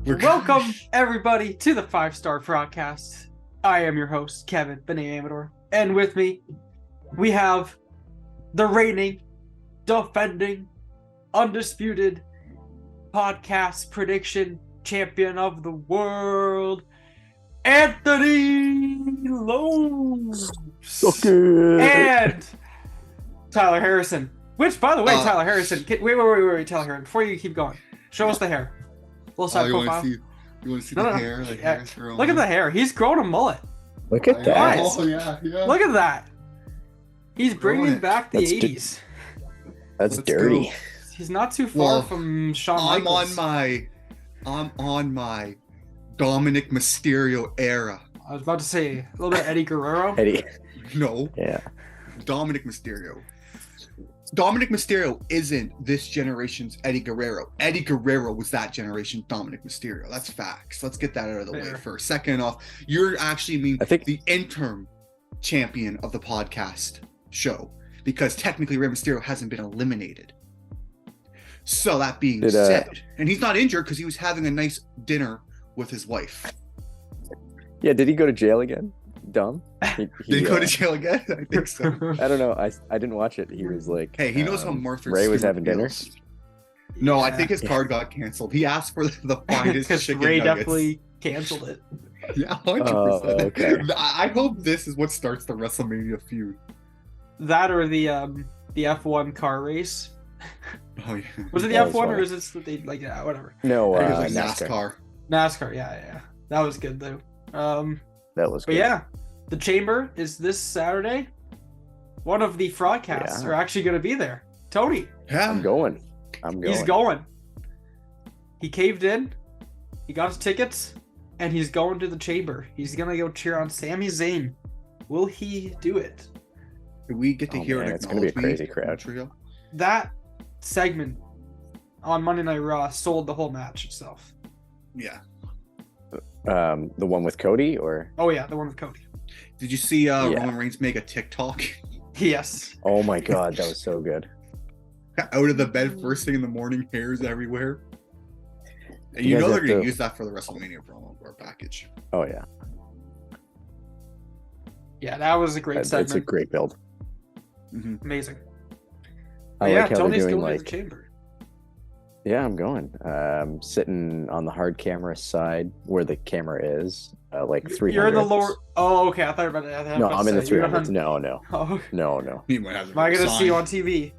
Welcome, everybody, to the 5-Star Frogcast. I am your host, Kevin, the name Amador. And with me, we have the reigning, defending, undisputed podcast prediction champion of the world, Anthony Lowe's. And Tyler Harrison. Which, by the way, Tyler Harrison, wait, Tyler Harrison, before you keep going, show us the hair. Little side profile. You want to see the hair? The yeah. Look at the hair. He's grown a mullet. Look at that. Oh, yeah. Look at that. He's bringing back the 80s. That's dirty. Go. He's not too far from Shawn Michaels. I'm on my Dominic Mysterio era. I was about to say a little bit of Eddie Guerrero. No. Yeah. Dominic Mysterio. Dominic Mysterio isn't this generation's Eddie Guerrero. Eddie Guerrero was that generation Dominic Mysterio. That's facts. Let's get that out of the way first. Second off, you're actually the interim champion of the podcast show because technically Rey Mysterio hasn't been eliminated. So that being said, and he's not injured because he was having a nice dinner with his wife. Yeah, did he go to jail again? Dumb. Did he go to jail again? I think so. I don't know. I didn't watch it. He was like, hey, he knows how Martha Ray was having dinner. No, yeah. I think his card got canceled. He asked for the finest chicken Ray nuggets. Definitely canceled it. Yeah, 100%. Okay. I hope this is what starts the WrestleMania feud. That or the F1 car race. Oh yeah. Was it the F1 or is it they whatever? No, I think it was like NASCAR. NASCAR, yeah. That was good though. That was good. But yeah, the Chamber is this Saturday. One of the Frogcasts are actually going to be there. Tony. Yeah. I'm going. He's going. He caved in. He got his tickets. And he's going to the Chamber. He's going to go cheer on Sami Zayn. Will he do it? Do we get to hear an It's going to be a crazy crowd. That segment on Monday Night Raw sold the whole match itself. Yeah. The one with Cody, or? Oh yeah, the one with Cody. Did you see Roman Reigns make a TikTok? Yes. Oh my god, that was so good. Out of the bed first thing in the morning, hairs everywhere. And you know they're going to use that for the WrestleMania promo or package. Oh yeah. Yeah, that was a great segment. It's a great build. Mm-hmm. Amazing. I like how Tony's they're doing going to the Chamber. Yeah, I'm going. Sitting on the hard camera side where the camera is, like 300. You're in the lower. Oh, okay. I thought you were about to. No, I'm in the 300. No. Oh. No. Am I going to see you on TV?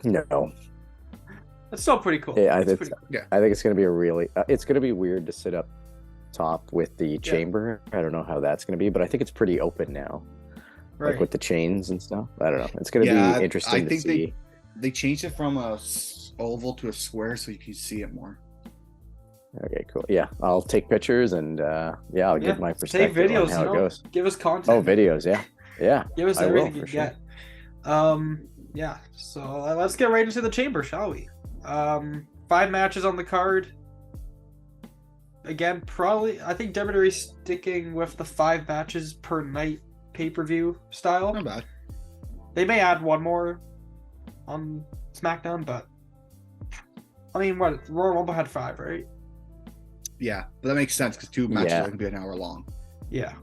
No. That's still pretty cool. Yeah, I think it's going to be a really. It's going to be weird to sit up top with the chamber. I don't know how that's going to be, but I think it's pretty open now, like with the chains and stuff. I don't know. It's going to be interesting to see. They changed it from a oval to a square so you can see it more. Okay, cool. Yeah, I'll take pictures and I'll give my perspective take videos, on how it goes. Give us content. Oh, videos, yeah. Give us everything you get. Yeah. So let's get right into the Chamber, shall we? 5 matches on the card. Again, probably I think WWE sticking with the 5 matches per night pay-per-view style. Not bad. They may add one more on SmackDown, but I mean, Royal Rumble had 5, right? Yeah, but that makes sense because 2 matches are going to be an hour long. Yeah.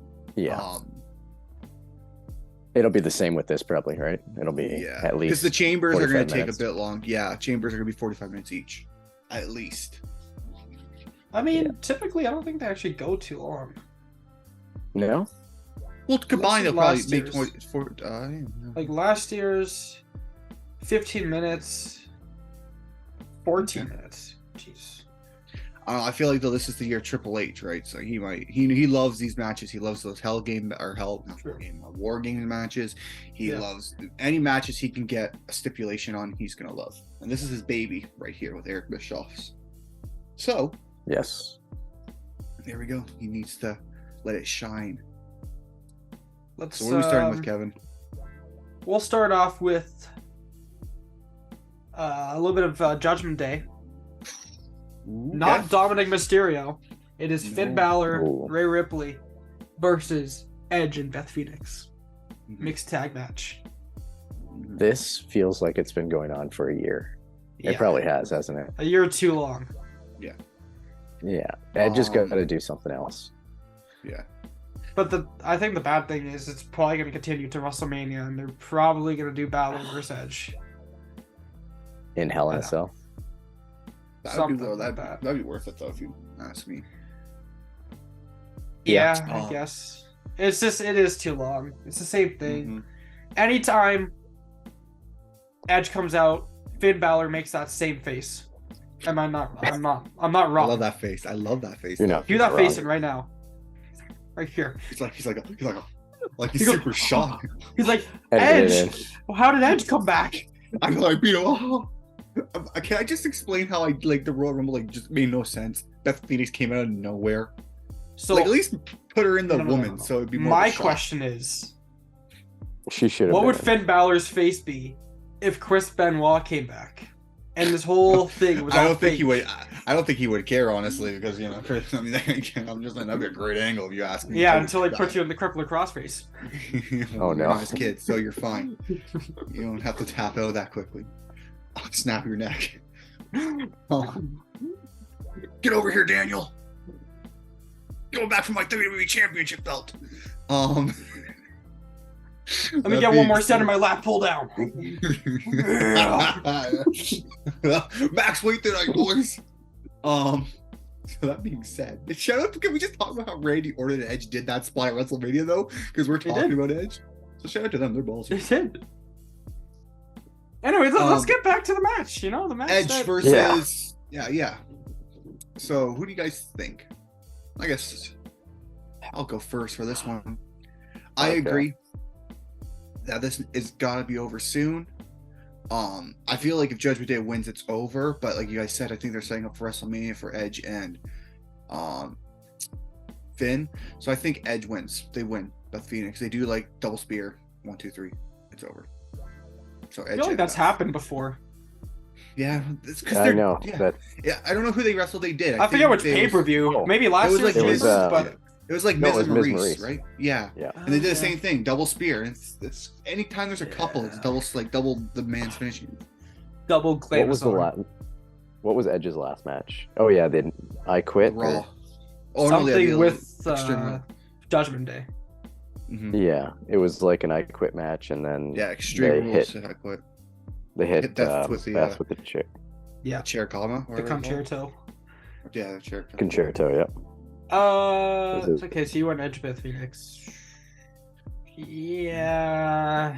It'll be the same with this, probably, right? It'll be at least because the chambers are going to take a bit long. Yeah, chambers are going to be 45 minutes each, at least. I mean, typically, I don't think they actually go too long. No. Well, combined, they'll probably make 20. Like last year's 15 minutes. 14 minutes. Jeez. I feel like though this is the year Triple H, right? So he loves these matches. He loves those War Games matches. He loves any matches he can get a stipulation on. He's gonna love, and this is his baby right here with Eric Bischoff's. So yes, there we go. He needs to let it shine. So what are we starting with, Kevin? We'll start off with a little bit of Judgment Day. Not Dominic Mysterio. It is Finn Balor, Rhea Ripley versus Edge and Beth Phoenix. Mixed tag match. This feels like it's been going on for a year. It probably has, hasn't it? A year or too long. Yeah. Ed just got to do something else. Yeah. But I think the bad thing is it's probably going to continue to WrestleMania, and they're probably going to do Balor versus Edge. In Hell in a Cell. That'd be worth it though, if you ask me. Yeah, I guess. It is too long. It's the same thing. Mm-hmm. Anytime Edge comes out, Finn Balor makes that same face. I'm not wrong. I love that face. You're not Do that wrong. face in right now. Right here. He's super shocked. He's like, Edit it Edge! Well, how did Edge come back? I'm like, can I just explain how the Royal Rumble just made no sense? Beth Phoenix came out of nowhere. So at least put her in the No. woman, so it'd be more. My of a shock. question is, She should have. what would Finn Balor's face be if Chris Benoit came back? And this whole thing was I all don't think fake? he would. I don't think he would care, honestly, because Chris. I mean, I'm just like, that'd be a great angle if you ask me. Yeah, until they put you in the crippler crossface. Oh, no. You're not his kid, so you're fine. You don't have to tap out that quickly. I'll snap your neck. Oh. Get over here, Daniel. Going back for my WWE Championship belt. Let me get one more set in my lap pull down. Max weight tonight, boys. So that being said, shout out. Can we just talk about how Randy Orton and Edge did that spot at WrestleMania though? Because we're talking about Edge. So shout out to them. They're balls. They did. Anyway, let's get back to the match. The match. Edge versus yeah. So who do you guys think? I guess I'll go first for this one. I agree that this is gotta be over soon. I feel like if Judgment Day wins, it's over. But like you guys said, I think they're setting up for WrestleMania for Edge and Finn. So I think Edge wins. They win. Beth Phoenix. They do like double spear. 1, 2, 3. It's over. So Edge. I feel like that's happened before. Yeah, it's because I know. Yeah, I don't know who they wrestled. They did. I forget which pay-per-view. Maybe last year. It was like Miz and Maurice, right? Yeah. Yeah. And they did the same thing, double spear. And it's anytime there's a couple, it's double the man's finishing. Double claim. What was Edge's last match? Oh yeah, then I Quit. Raw. Something with Judgment Day. Mm-hmm. Yeah, it was like an I Quit match, and then Extreme Rules. I Quit. They hit Death with the chair. Yeah. Chair Kama. The concerto. Yeah, the chair. Concerto. Yeah. It's okay. So you went Edge, Beth Phoenix. Yeah.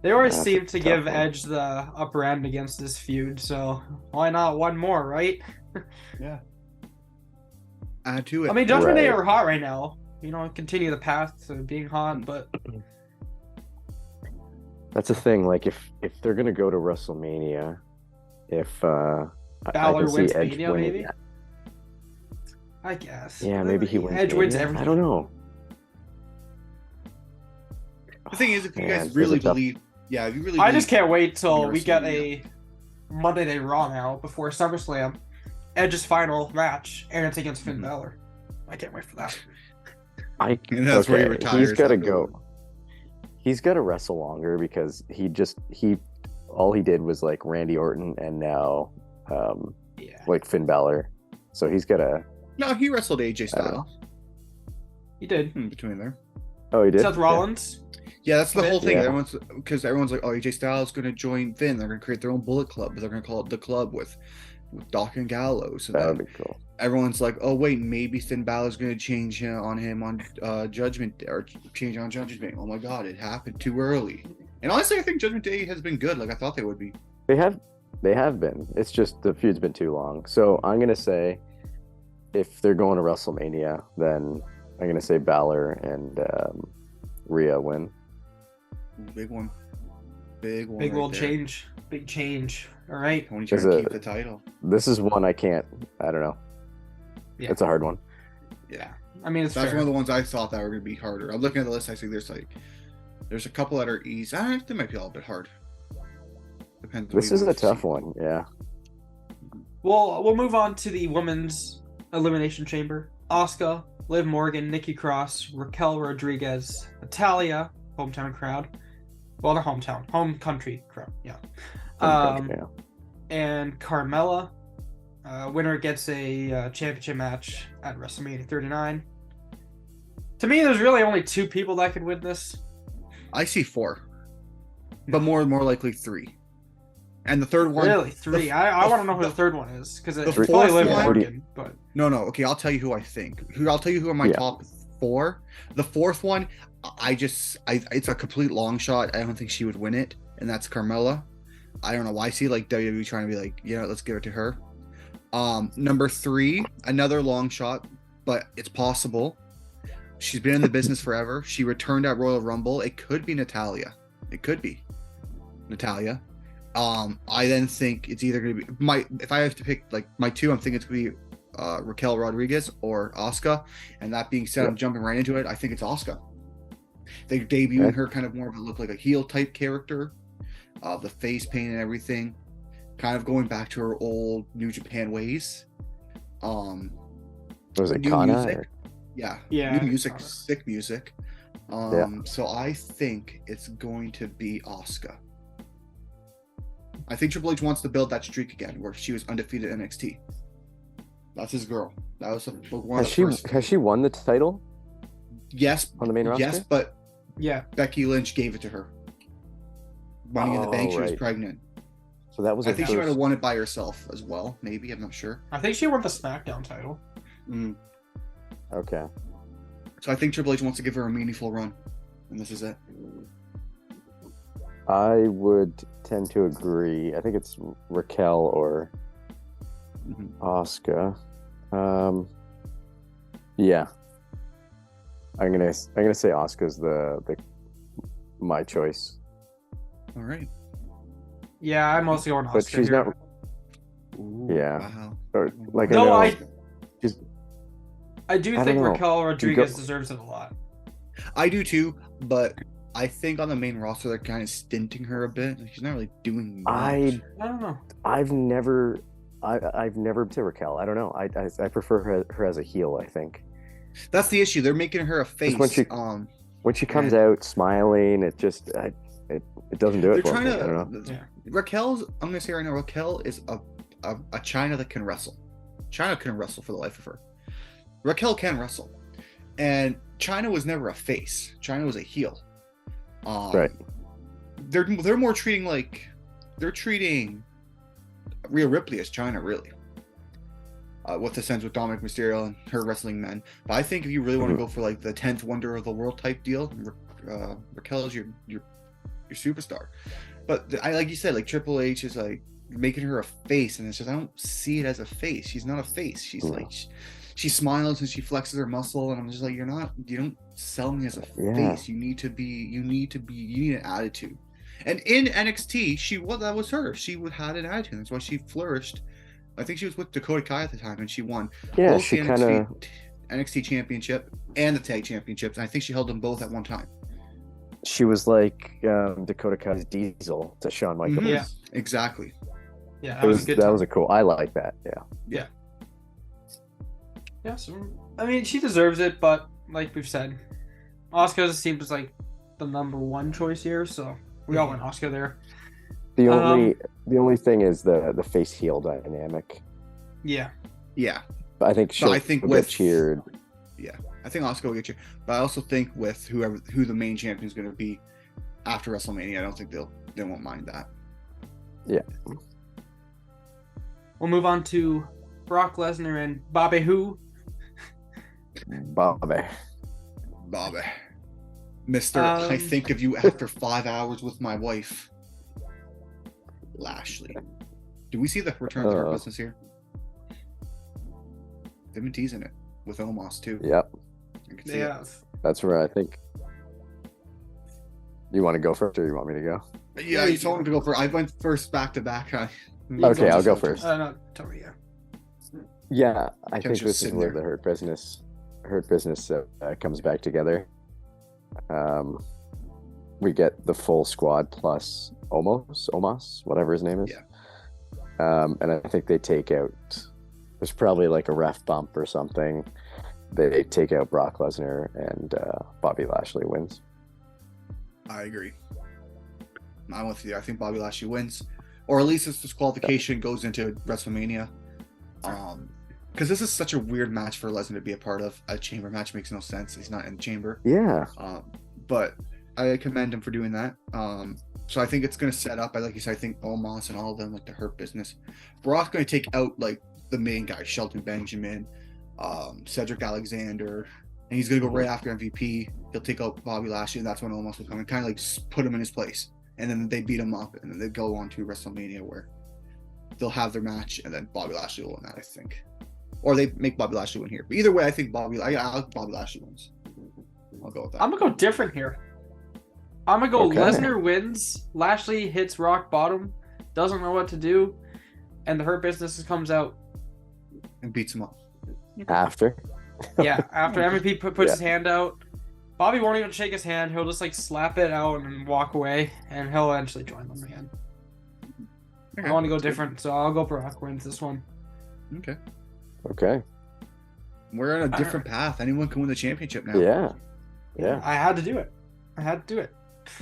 They always seem to give Edge the upper end against this feud, so why not one more, right? Yeah. Add to it. I mean, Judgment Day are hot right now. Continue the path to being hot, but that's the thing. Like, if they're gonna go to WrestleMania, if Balor wins Mania, maybe. I guess. Yeah, maybe he wins. Edge wins everything. I don't know. The thing is, if you guys really believe, if you really, I just can't wait till we get a Monday Night Raw now before SummerSlam, Edge's final match, and it's against Finn Balor. I can't wait for that. That's where he retires. He's got to go. He's got to wrestle longer because all he did was like Randy Orton and now like Finn Balor. So he's got to. No, he wrestled AJ Styles. He did. In between there. Oh, he did? Seth Rollins. Yeah, that's the whole thing. Yeah. Everyone's like, oh, AJ Styles is going to join Finn. They're going to create their own Bullet Club, but they're going to call it the Club with Doc and Gallows. So that would be cool. Everyone's like, oh wait, maybe Finn Balor's going to change on him on Judgment Day, or change on Judgment Day. Oh my God, it happened too early. And honestly, I think Judgment Day has been good. Like I thought they would be. They have been. It's just the feud's been too long. So I'm going to say, if they're going to WrestleMania, then I'm going to say Balor and Rhea win. Big one. Big one. Big old change. Big change. All right. Tony trying to keep the title. This is one I don't know. Yeah. It's a hard one. Yeah. I mean, that's one of the ones I thought that were going to be harder. I'm looking at the list. I think there's a couple that are easy. They might be a little bit hard. Depends. This is a tough one. Yeah. Well, we'll move on to the women's Elimination Chamber. Asuka, Liv Morgan, Nikki Cross, Raquel Rodriguez, Natalya, hometown crowd. Well, not hometown, home country crowd. Yeah. and Carmella. Winner gets a championship match at WrestleMania 39. To me, there's really only 2 people that could win this. I see 4, but more likely 3. And the third one, really 3. I want to know who the third one is because it's the probably fourth Liv one- Morgan. But no. Okay, I'll tell you who I think. I'll tell you who are my top 4. The fourth one, it's a complete long shot. I don't think she would win it, and that's Carmella. I don't know why. I see like WWE trying to be like, let's give it to her. Number 3, another long shot, but it's possible. She's been in the business forever. She returned at Royal Rumble. It could be Natalya. I then think it's either going to be if I have to pick like my 2, I'm thinking it's going to be Raquel Rodriguez or Asuka. And that being said, I'm jumping right into it. I think it's Asuka. They're debuting her kind of more of a look like a heel type character, the face paint and everything, kind of going back to her old New Japan ways. Was it new Kana? music. Yeah. New music, Kana. sick music. So I think it's going to be Asuka. I think Triple H wants to build that streak again, where she was undefeated at NXT. That's his girl. That was one of the first. Has she won the title? Yes, on the main roster. Yes, but yeah, Becky Lynch gave it to her. Money in the Bank. She was right. pregnant. So that was. I think she might have won it by herself as well. Maybe, I'm not sure. I think she won the SmackDown title. Okay. So I think Triple H wants to give her a meaningful run, and this is it. I would tend to agree. I think it's Raquel or Asuka. Yeah. I'm gonna say Asuka's the my choice. All right. Yeah, I'm also going Asuka. But she's here. not. Ooh, Yeah. Wow. Or, like No, I know. I do I think don't know. Raquel Rodriguez deserves it a lot. I do too, but I think on the main roster they're kind of stinting her a bit. Like, she's not really doing much. I don't know. I've never to Raquel. I don't know. I prefer her as a heel. I think That's the issue. They're making her a face. when she comes out smiling, it just it doesn't do it they're for trying me. to. I don't know. Yeah. Raquel's. I'm gonna say right now, Raquel is a China that can wrestle. China can wrestle for the life of her. Raquel can wrestle, and China was never a face. China was a heel. Right. They're more treating Rhea Ripley as China, really. With the sense with Dominic Mysterio and her wrestling men. But I think if you really want to go for like the 10th wonder of the world type deal, Raquel is your superstar. But like you said, like Triple H is like making her a face, and it's just I don't see it as a face. She's not a face. She's like she smiles and she flexes her muscle, and I'm just like, you don't sell me as a face. You need an attitude. And in NXT, that was her. She had an attitude. That's why she flourished. I think she was with Dakota Kai at the time, and she won both she the NXT championship and the tag championships. And I think she held them both at one time. She was like Dakota Kai's Diesel to Shawn Michaels. Mm-hmm. Yeah. Exactly. Yeah, that was a cool. I like that. Yeah. Yeah, so I mean, she deserves it, but like we've said, Asuka seems like the number 1 choice here, so we all went Asuka there. The only thing is the face heel dynamic. Yeah. Yeah. But I think she'll get cheered. Yeah, I think Asuka will get cheered, but I also think with who the main champion is going to be after WrestleMania, I don't think they won't mind that. Yeah. We'll move on to Brock Lesnar and Bobby Who. Bobby. Mr. I think of you after 5 hours with my wife. Lashley. Do we see the return of the Hurt Business here? They've been teasing it with Omos too. Yep. I can see it. That's where I think. You want to go first, or you want me to go? Yeah, you told me to go first. I went first back to back. Okay, I'll go first. No, tell me, Yeah, I think this is where there. the Hurt Business comes back together. We get the full squad plus Omos, whatever his name is. Yeah. And I think they take out. There's probably like a ref bump or something. They take out Brock Lesnar, and Bobby Lashley wins. I agree. I'm with you. I think Bobby Lashley wins. or at least its disqualification goes into WrestleMania. Because this is such a weird match for Lesnar to be a part of. A chamber match makes no sense. He's not in the chamber. Yeah. But I commend him for doing that. So I think it's going to set up. Like you said, I think Omos and all of them, like the Hurt Business. Brock's going to take out like the main guy, Shelton Benjamin, Cedric Alexander, and he's going to go right after MVP. He'll take out Bobby Lashley, and that's when Omos will come and kind of like put him in his place. And then they beat him up, and then they go on to WrestleMania where they'll have their match, and then Bobby Lashley will win that, I think. Or they make Bobby Lashley win here. But either way, I think Bobby Lashley wins. I'll go with that. I'm going to go different here. I'm going to go Lesnar wins, Lashley hits rock bottom, doesn't know what to do, and the Hurt Business comes out. And beats him up. After? Yeah, after MVP puts his hand out. Bobby won't even shake his hand. He'll just like slap it out and walk away, and he'll eventually join them again. Okay. I want to go different, so I'll go Brock wins this one. Okay. We're on a different path. Anyone can win the championship now. Yeah. I had to do it.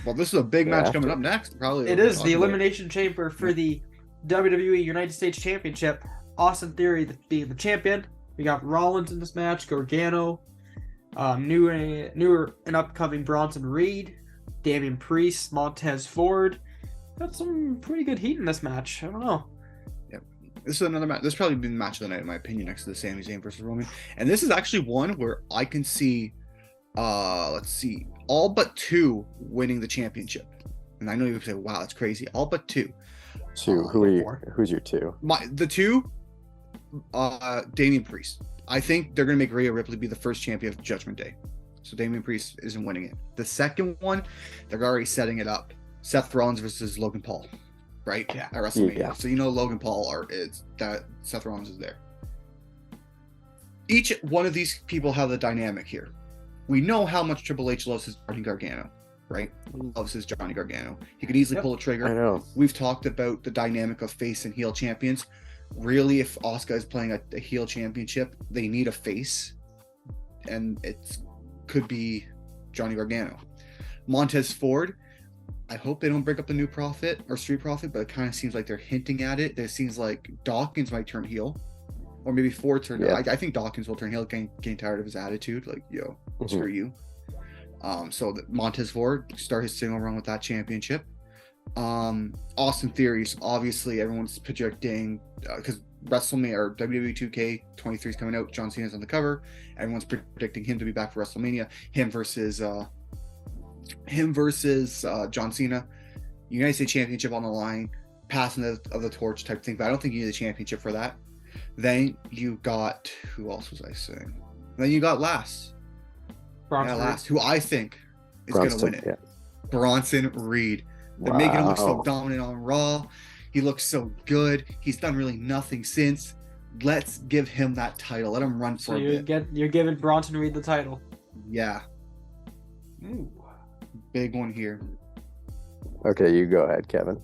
Well, this is a big match coming up next. Probably. It is the Elimination Chamber for the WWE United States Championship. Austin Theory being the champion. We got Rollins in this match, Gargano, newer and upcoming Bronson Reed, Damian Priest, Montez Ford. Got some pretty good heat in this match. I don't know. Yep. This is another match. This probably been the match of the night, in my opinion, next to the Sami Zayn versus Roman. And this is actually one where I can see, all but two winning the championship. And I know you would say, wow, that's crazy. All but two. Who's your two? The two, Damian Priest. I think they're going to make Rhea Ripley be the first champion of Judgment Day. So Damian Priest isn't winning it. The second one, they're already setting it up. Seth Rollins versus Logan Paul, right? Yeah. At WrestleMania. Yeah. So Logan Paul Seth Rollins is there. Each one of these people have the dynamic here. We know how much Triple H loves his Johnny Gargano, right? Loves his Johnny Gargano. He could easily pull a trigger. I know. We've talked about the dynamic of face and heel champions. Really, if Asuka is playing a heel championship, they need a face, and it could be Johnny Gargano. Montez Ford, I hope they don't break up the New Prophet or Street Profit, but it kind of seems like they're hinting at it. It seems like Dawkins might turn heel, or maybe Ford turn. Yeah. I think Dawkins will turn heel, getting tired of his attitude. Like, yo, screw you. So Montez Ford start his single run with that championship. Austin Theories, obviously everyone's projecting because WrestleMania or WWE 2K23 is coming out. John Cena's on the cover. Everyone's predicting him to be back for WrestleMania. Him versus John Cena. United States Championship on the line, passing of the torch type thing. But I don't think you need the championship for that. Then you got, who else was I saying? Then you got Last, who I think is going to win it. Yeah. Bronson Reed. They're making him look so dominant on Raw. He looks so good. He's done really nothing since. Let's give him that title. Let him run for a bit. You're giving Bronson Reed the title. Yeah. Ooh. Big one here. Okay, you go ahead, Kevin.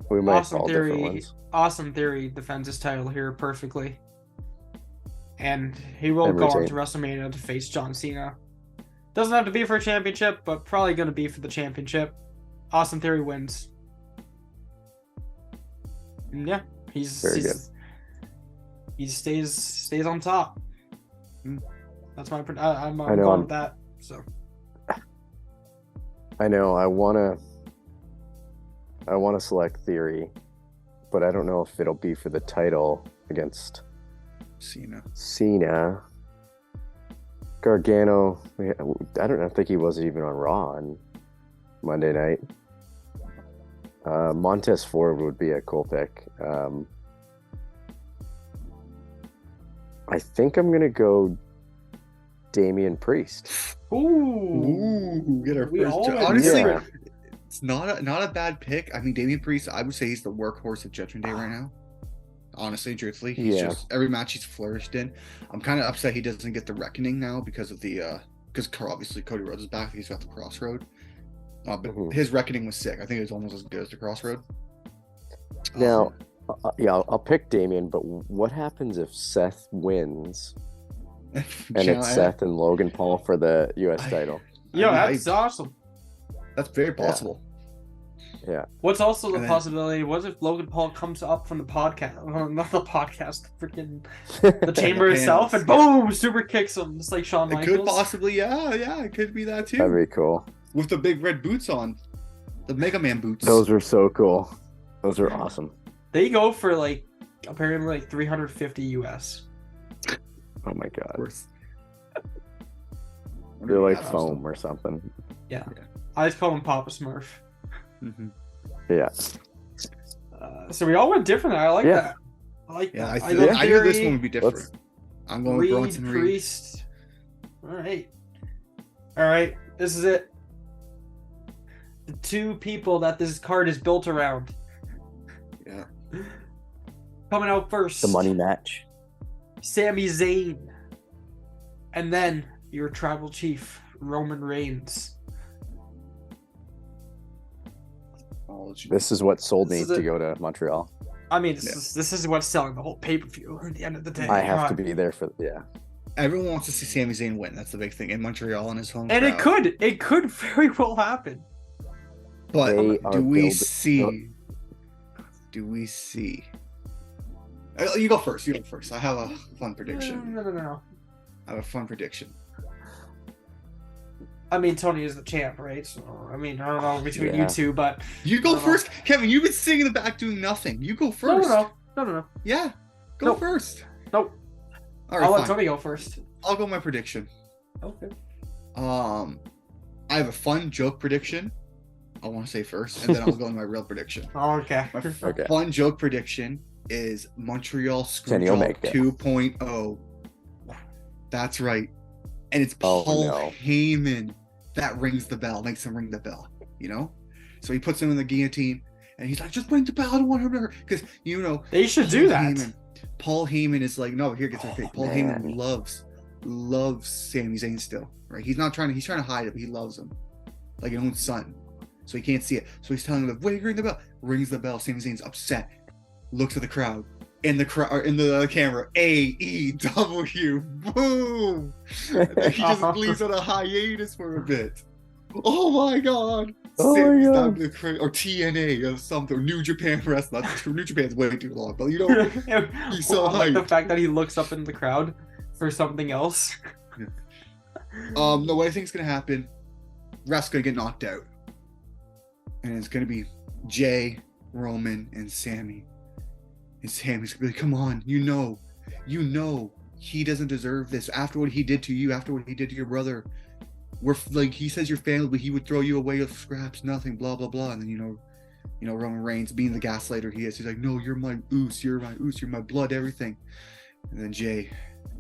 We might fall different ones. Austin Theory defends his title here perfectly. And he will go on to WrestleMania to face John Cena. Doesn't have to be for a championship, but probably going to be for the championship. Austin Theory wins. Yeah, he stays on top. That's my. I'm going with that. So. I know. I wanna select Theory, but I don't know if it'll be for the title against Cena. Gargano, I don't think he was even on Raw on Monday night. Montez Ford would be a cool pick. I think I'm going to go Damian Priest. Ooh, get our first judge. Honestly, it's not a bad pick. I mean, Damian Priest, I would say he's the workhorse of Judgment Day right now. Honestly, truthfully, he's just every match he's flourished in. I'm kind of upset he doesn't get the reckoning now because of the because obviously Cody Rhodes is back. He's got the Crossroad, but his reckoning was sick. I think it was almost as good as the Crossroad. Now, I'll pick Damian, but what happens if Seth wins and it's Seth and Logan Paul for the U.S. title? Yo, that's awesome. That's very possible. Yeah. What's also the possibility? What if Logan Paul comes up from the podcast? Well, not the podcast, freaking the chamber itself, and boom, super kicks him, just like Shawn Michaels. It could possibly, yeah, it could be that too. That'd be cool. With the big red boots on, the Mega Man boots. Those were so cool. Those are awesome. They go for like apparently like $350 US. Oh my god. Of course. They're like foam or something. Yeah. I just call him Papa Smurf. Mm-hmm. Yeah. So we all went different. I like that. I like that. I knew this one would be different. I'm going with Bronson Reed. Priest. All right. This is it. The two people that this card is built around. Yeah. Coming out first. The money match. Sami Zayn. And then your tribal chief, Roman Reigns. This is what sold me to go to Montreal. I mean, this is what's selling the whole pay-per-view at the end of the day. I have to be there for Everyone wants to see Sami Zayn win. That's the big thing in Montreal and his home. And crowd. It could very well happen. But do we see? You go first. I have a fun prediction. No. I have a fun prediction. I mean, Tony is the champ, right? So, I mean, I don't know between you two, but... You go first. Kevin, you've been sitting in the back doing nothing. You go first. No. Yeah, go first. Nope. All right, I'll let Tony go first. I'll go my prediction. Okay. I have a fun joke prediction. I want to say first, and then I'll go into my real prediction. Okay. My fun joke prediction is Montreal Screwjob 2.0. That's right. And it's Paul Heyman that rings the bell, makes him ring the bell, you know? So he puts him in the guillotine, and he's like, just ring the bell, I don't want her to hurt. Because, you know... They should do that. Paul Heyman is like, no, here gets her face. Paul Heyman loves Sami Zayn still, right? He's trying to hide it, but he loves him. Like his own son. So he can't see it. So he's telling him, wait, ring the bell. Rings the bell. Sami Zayn's upset. Looks at the crowd. In the camera, AEW, boom! He just leaves on a hiatus for a bit. Oh my god! Or TNA or something, or New Japan Wrestling. That's true. New Japan's way too long, but you know, he's so hyped. The fact that he looks up in the crowd for something else. No, what I think is gonna happen, Ref's gonna get knocked out, and it's gonna be Jay, Roman, and Sammy. And Sammy's gonna be like, come on, you know, he doesn't deserve this. After what he did to you, after what he did to your brother, we're like, he says you're family, but he would throw you away with scraps, nothing, blah blah blah. And then you know, Roman Reigns, being the gaslighter he is, he's like, no, you're my oos, you're my blood, everything. And then Jay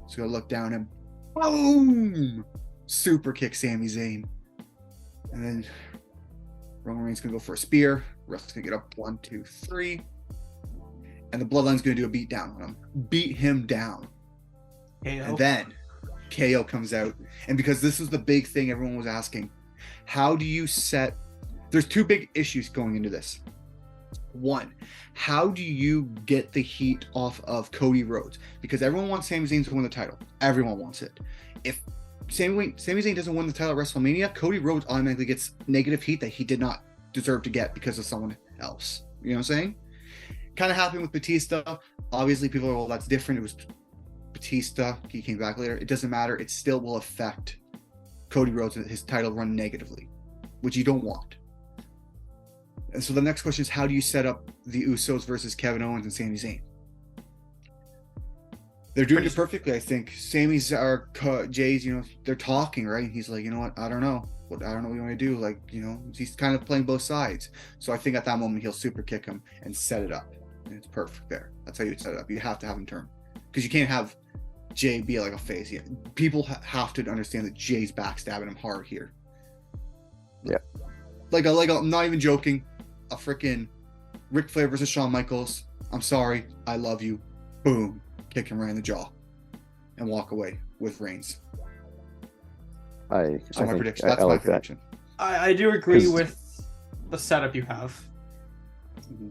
is gonna look down and boom, super kick Sami Zayn. And then Roman Reigns gonna go for a spear. Ref's gonna get up 1, 2, 3. And the Bloodline's going to do a beat down on him. Beat him down. KO. And then KO comes out. And because this is the big thing everyone was asking, how do you set... There's two big issues going into this. One, how do you get the heat off of Cody Rhodes? Because everyone wants Sami Zayn to win the title. Everyone wants it. If Sami Zayn doesn't win the title at WrestleMania, Cody Rhodes automatically gets negative heat that he did not deserve to get because of someone else. You know what I'm saying? Kind of happened with Batista. Obviously, people are, well, that's different. It was Batista. He came back later. It doesn't matter. It still will affect Cody Rhodes, his title run negatively, which you don't want. And so the next question is, how do you set up the Usos versus Kevin Owens and Sami Zayn? They're doing it perfectly, I think. Jay's, you know, they're talking, right? And he's like, you know what? I don't know what you want to do. Like, you know, he's kind of playing both sides. So I think at that moment he'll super kick him and set it up. And it's perfect there. That's how you set it up. You have to have him turn, because you can't have Jay be like a face. Yeah, people have to understand that Jay's backstabbing him hard here. Yeah, like I'm not even joking. A freaking Ric Flair versus Shawn Michaels. I'm sorry, I love you. Boom, kick him right in the jaw, and walk away with Reigns. That's my prediction. That's my prediction. I do agree with the setup you have. Mm-hmm.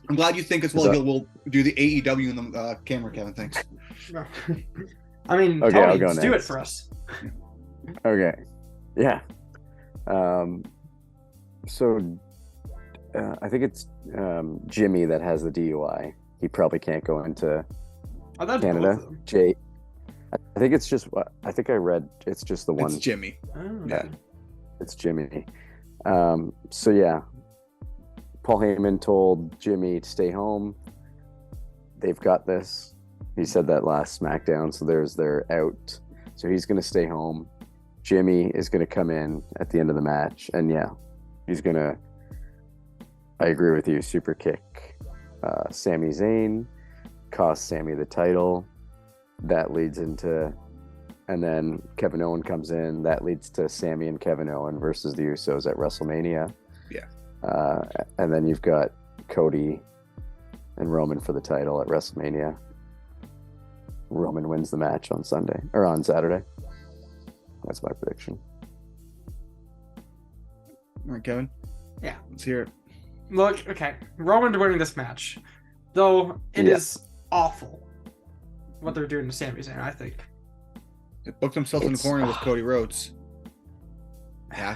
I'm glad you think as well. We'll do the AEW in the camera, Kevin. Thanks. I mean, okay, Tony, let's do it for us. Okay. Yeah. So I think it's Jimmy that has the DUI. He probably can't go into Canada. Jay, I think it's just. I think I read it's just the one. It's Jimmy. Oh. Yeah, it's Jimmy. So yeah, Paul Heyman told Jimmy to stay home. They've got this. He said that last SmackDown. So they're out. So he's going to stay home. Jimmy is going to come in at the end of the match, and yeah, he's going to. I agree with you. Super kick Sami Zayn, cost Sami the title. That leads into, and then Kevin Owen comes in. That leads to Sami and Kevin Owen versus the Usos at WrestleMania. Yeah. And then you've got Cody and Roman for the title at WrestleMania. Roman wins the match on Sunday or on Saturday. That's my prediction. All right, Kevin. Yeah. Let's hear it. Look, okay. Roman's winning this match, though it is awful what they're doing to Sami Zayn, I think. They booked themselves in the corner with Cody Rhodes. I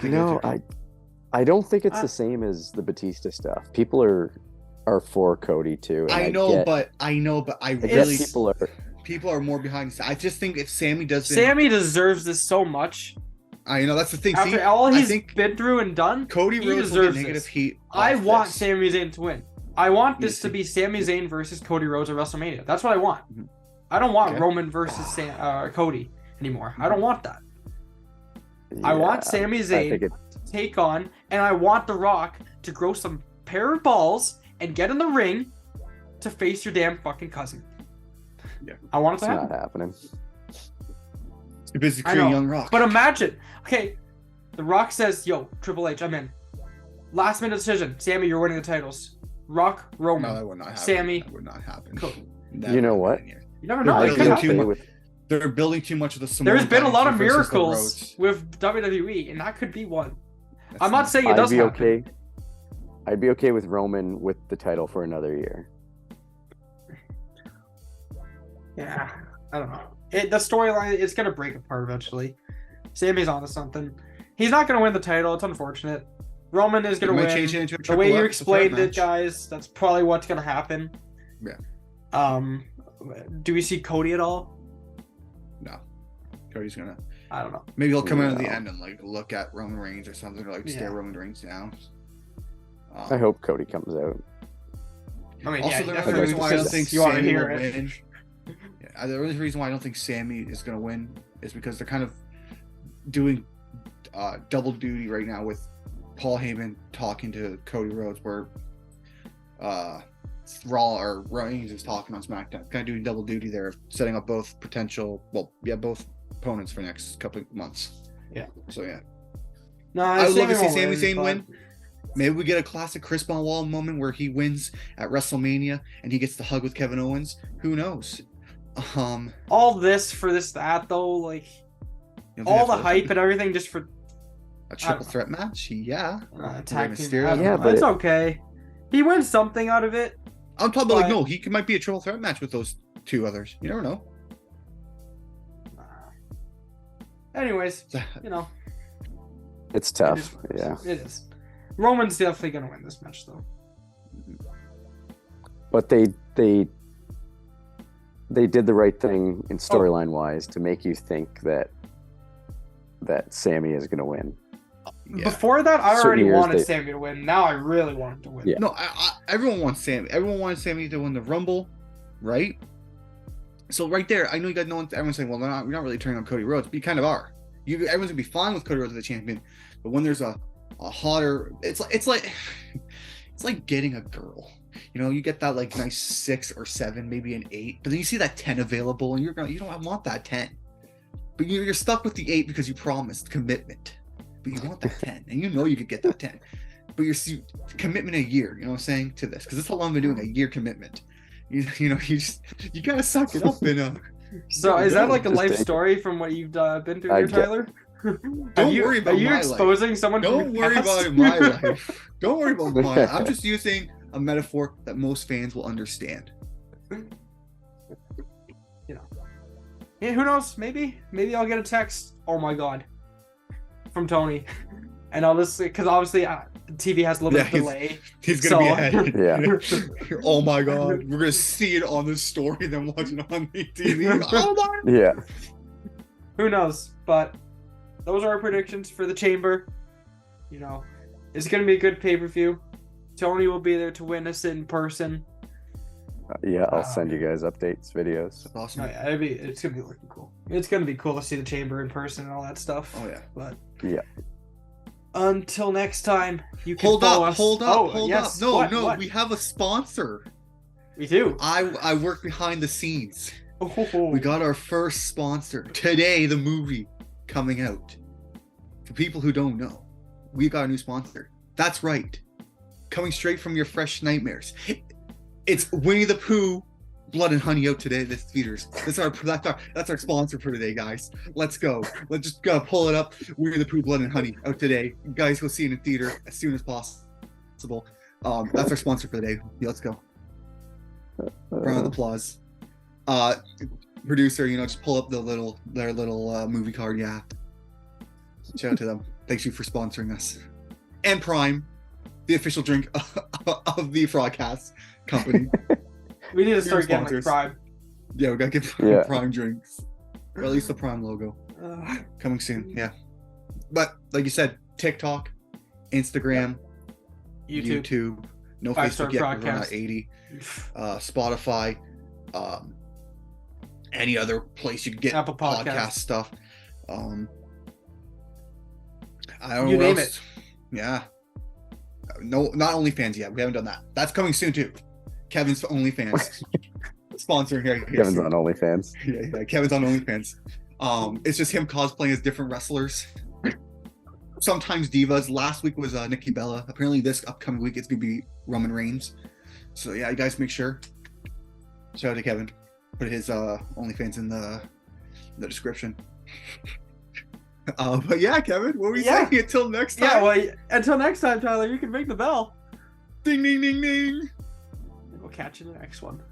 don't think it's the same as the Batista stuff. People are for Cody too. I know, but I really people are more behind. I just think if Sami doesn't, Sami deserves this so much. I know that's the thing. After all he's been through and done, Cody Rhodes deserves negative heat. I want Sami Zayn to win. I want this to be Sami Zayn versus Cody Rhodes at WrestleMania. That's what I want. Mm-hmm. I don't want Roman versus Cody anymore. I don't want that. I want Sami Zayn to take on, and I want The Rock to grow some pair of balls and get in the ring to face your damn fucking cousin. Yeah, I want it to happen. It's not happening. You're busy creating Young Rock. But imagine, okay, The Rock says, "Yo, Triple H, I'm in." Last minute decision. Sami, you're winning the titles. Rock, Roman. No, that would not happen. Sami. That would not happen. Cody. You know what? You never know. They're building too much of the Samoan. There's been a lot of miracles with WWE, and that could be one. I'm not saying it doesn't happen. I'd be okay with Roman with the title for another year. Yeah, I don't know. The storyline is going to break apart eventually. Sami's onto something. He's not going to win the title. It's unfortunate. Roman is going to win. Change it into a the way you explained it, guys, that's probably what's going to happen. Yeah. Do we see Cody at all? No. Cody's going to... I don't know. Maybe he'll come out at the end and like look at Roman Reigns or something, or like stare Roman Reigns down. I hope Cody comes out. I mean, also, the only reason why I don't think Sami will win. The only reason why I don't think Sami is going to win is because they're kind of doing double duty right now with Paul Heyman talking to Cody Rhodes, where Raw or Reigns is talking on SmackDown. Kind of doing double duty there, setting up both both opponents for next couple of months. Yeah. So yeah. No, I would love to see Sami Zayn win. Maybe we get a classic Chris Benoit moment where he wins at WrestleMania and he gets the hug with Kevin Owens. Who knows? All this for that though, like all the hype and everything just for a triple threat match. Yeah. But it's okay. He wins something out of it. I'm talking he might be a triple threat match with those two others. You never know. Anyways, it's tough. It is. Roman's definitely gonna win this match though. But they did the right thing in storyline wise to make you think that Sami is gonna win. Yeah. Before that, I already wanted Sami to win. Now I really want him to win. Yeah. No, everyone wants Sami. Everyone wanted Sami to win the Rumble, right? So right there, I know you got everyone's saying, well, we're not really turning on Cody Rhodes, but you kind of are. Everyone's gonna be fine with Cody Rhodes as the champion, but when there's a hotter, it's like getting a girl. You get that like nice 6 or 7, maybe an 8, but then you see that 10 available, and you don't want that 10, but you're stuck with the 8 because you promised commitment, but you want that 10, and you could get that 10, but you're commitment a year. You know what I'm saying to this, because that's how long I've been doing a year commitment. You gotta suck it up and So is that like a life story from what you've been through here, Tyler? Don't worry about my life. Are you exposing someone? Don't worry about my life. Don't worry about my life. I'm just using a metaphor that most fans will understand. Yeah, who knows? Maybe I'll get a text. Oh my god, from Tony, and I'll just because obviously TV has a little bit of delay. He's gonna be ahead. Yeah. Oh my god, we're gonna see it on the story, then watch it on the TV. Oh my. Yeah. Who knows? But those are our predictions for the Chamber. You know, it's gonna be a good pay-per-view. Tony will be there to witness it in person. Yeah, I'll send you guys updates, videos. That's awesome. Oh, yeah, it's gonna be looking cool. It's gonna be cool to see the Chamber in person and all that stuff. Oh yeah. But yeah. Until next time, you can hold follow up, us. hold up. No, What? we have a sponsor. We do. I work behind the scenes. Oh. We got our first sponsor today. The movie coming out. For people who don't know, we got a new sponsor. That's right, coming straight from your fresh nightmares. It's Winnie the Pooh, Blood and Honey out today. This theaters. That's our sponsor for today, guys. Let's go. Let's just pull it up. Winnie the Pooh, Blood and Honey out today. Guys, go see it in theater as soon as possible. That's our sponsor for today. Yeah, let's go. Round of applause. Producer, just pull up their little movie card. Yeah. Shout out to them. Thank you for sponsoring us. And Prime, the official drink of the Frogcast company. We need to start getting like Prime. Yeah, we gotta get Prime drinks. Or at least the Prime logo. Coming soon, yeah. But like you said, TikTok, Instagram, YouTube. No Facebook yet, we're not 80. Spotify, any other place you can get Apple podcast stuff. I don't know you what name else. it. Yeah. No, not OnlyFans yet. We haven't done that. That's coming soon too. Kevin's OnlyFans sponsoring here. Kevin's on OnlyFans. Yeah, Kevin's on OnlyFans. It's just him cosplaying as different wrestlers. Sometimes divas. Last week was Nikki Bella. Apparently, this upcoming week it's gonna be Roman Reigns. So yeah, you guys make sure. Shout out to Kevin. Put his OnlyFans in the description. But yeah, Kevin, what were you saying? Until next time. Yeah, well, until next time, Tyler, you can ring the bell. Ding, ding, ding, ding. We'll catch you in the next one.